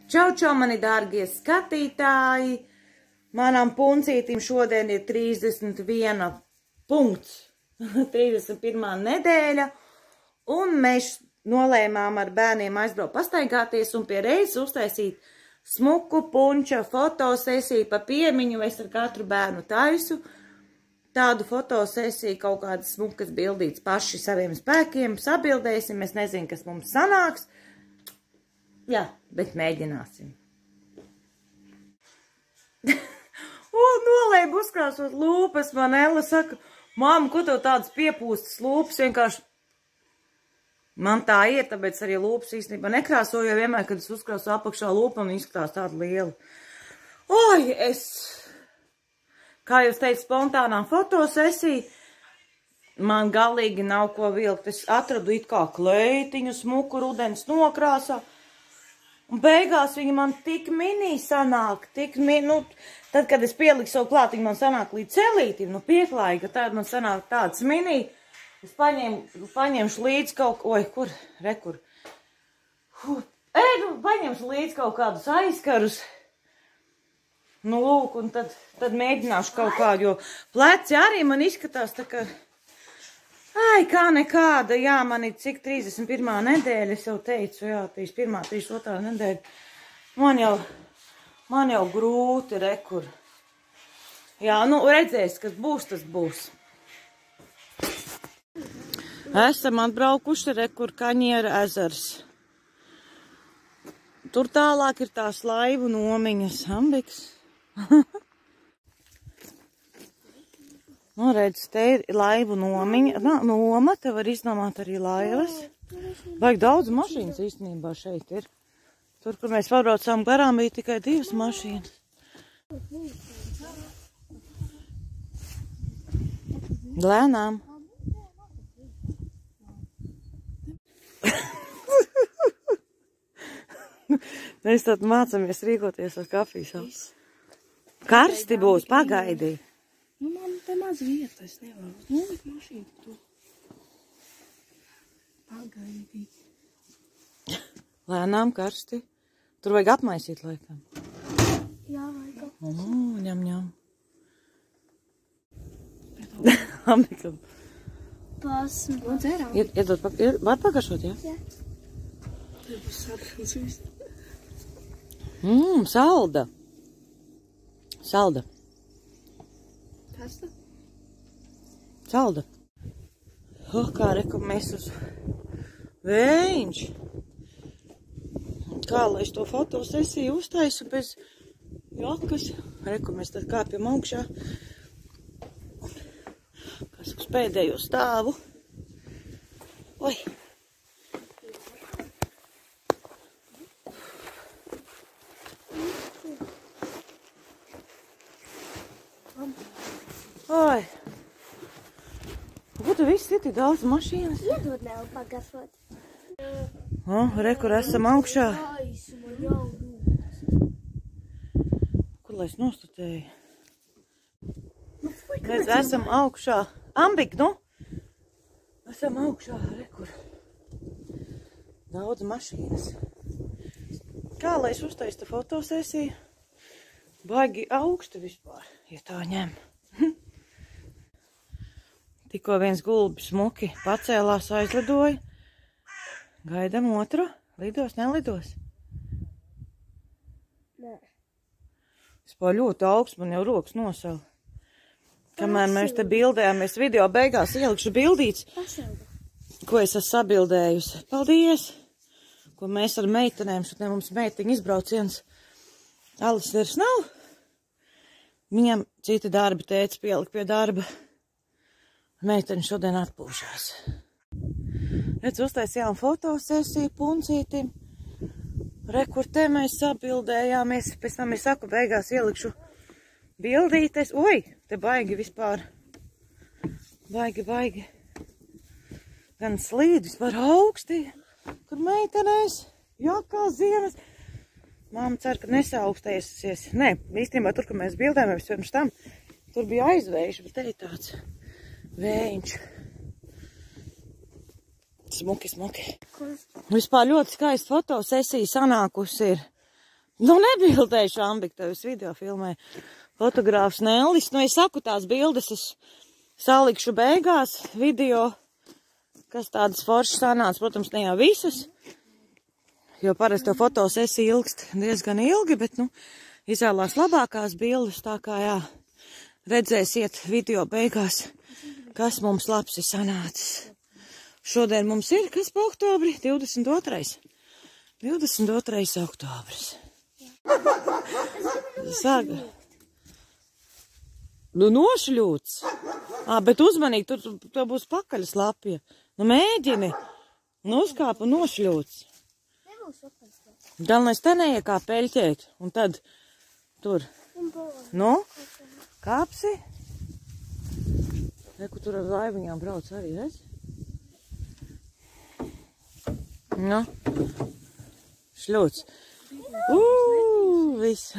Čau, čau, mani dārgie skatītāji! Manam puncītim šodien ir 31 punkts, 31. nedēļa, un mēs nolēmām ar bērniem aizbraukt pastaigāties un pie reizes uztaisīt smuku punča fotosesiju pa piemiņu. Es ar katru bērnu taisu tādu fotosesiju, kaut kādas smukas bildītas paši saviem spēkiem, sabildēsim, es nezinu, kas mums sanāks. Jā, bet mēģināsim. Nolēmu uzkrāsot lūpas, man Ella saka, māma, ko tev tādas piepūstas lūpas, vienkārši man tā ir, tāpēc arī lūpas īstenībā nekrāsoju, jo vienmēr, kad es uzkrāsu apakšā lūpa, man izskatās tāda liela. Oi, kā jūs teicu, spontānā fotosesija, man galīgi nav ko vilkt. Es atradu it kā kleitiņu, smuku rudens nokrāsā. Un beigās viņa man tik mini sanāk, tad, kad es pieliku savu klāt, viņa man sanāk līdz celītim, pieklāja, ka tāda man sanāk tāds mini. Es paņemšu līdz kaut ko, rekur. Paņemšu līdz kaut kādus aizkarus. Lūk, un tad mēģināšu kaut kādu, jo pleci arī man izskatās tā, ka, kā nekāda, jā, man ir cik 31. nedēļa, es jau teicu, jā, 31. 32. nedēļa, man jau grūti, rekur. Jā, redzēs, kas būs, tas būs. Esam atbraukuši, rekur Kaņiera ezers. Tur tālāk ir tās laivu nomiņas, Ambiks. Redz, te ir laivu nomiņa. Noma, te var iznomāt arī laivas. Vajag daudz mašīnas īstenībā šeit ir. Tur, kur mēs pabraucām garām, bija tikai 2 mašīnas. Lēnām. Mēs tad mācamies rīkoties ar kafijas. Karsti būs, pagaidī. Man te maz vieta, es nevaru. Nolikt mašīnu tu. Pagaidī. Lēnām karsti. Tur vajag apmaisīt laikam. Jā, vajag. Ņem. Amikam. Pasmu. Un dzērām. Iedod, var pagašot, jā? Jā. Te būs sarkans viss. Salda. Salda. Kas tā? Salda. Kā reku mēs uz Vējiņš. Kā, lai es to fotosesiju uztaisu bez jakas. Reku mēs tad kāpjam augšā. Kas uz pēdējo stāvu. Oi. Oi. Ko tu viss ir tik daudz mašīnas? Iedod vēl pagaršot. Rekur esam augšā. Kur lai es nostutēju? Mēs esam augšā. Ambik, Esam augšā, rekur. Daudz mašīnas. Kā lai es uztaistu fotosesiju? Baigi augstu vispār, ja tā ņem. Tikko viens gulbis smuki pacēlās, aizlidoja. Gaidam otru. Lidos, nelidos? Nē. Vispār ļoti augsts, man jau rokas nosala. Kamēr mēs te bildējāmies, video beigās ielikšu bildīts, ko es esmu sabildējusi. Paldies! Ko mēs ar meitenēm, šodien mums meitiņa izbrauciens. Alis vairs nav. Viņam citi darbi, tētis pielika pie darba. Meiteņi šodien atpūšās. Redz, uztaisījām fotosesiju puncītim. Rekur te mēs sabildējāmies. Pēc tam es saku, beigās ielikšu bildītes. Oi, te baigi vispār. Baigi. Gan slīd vispār augstī. Kur meitenēs, jakā ziemas. Māma cer, ka nesaaugstēsies. Nē, īstenībā tur, kur mēs bildējāmies pirms tam, tur bija aizvējš, bet te ir tāds Vējiņš. Smuki. Vispār ļoti skaista fotosesija sanākusi ir. Nu, nebildēšu, Ambika, tevis video filmē. Fotogrāfs Nellis. Nu, es saku, tās bildes es salikšu beigās video, kas tādas foršas sanāca. Protams, ne jau visas, jo parasti to fotosesija ilgst diezgan ilgi, bet, nu, izvēlās labākās bildes, tā kā, jā, redzēsiet video beigās, kas mums labs ir sanācis. Šodien mums ir, kas pa oktobri? 22. 22. oktobris. Saka. Nu, nošļūts. Bet uzmanīgi, tur būs pakaļas lapja. Nu, mēģini. Nu, uzkāp un nošļūts. Galvenais te neiekā peļķēt. Un tad tur. Nu, kāpsi. Reku tur ar laiviņām brauc arī, redz? Nu, šļūts. Viss.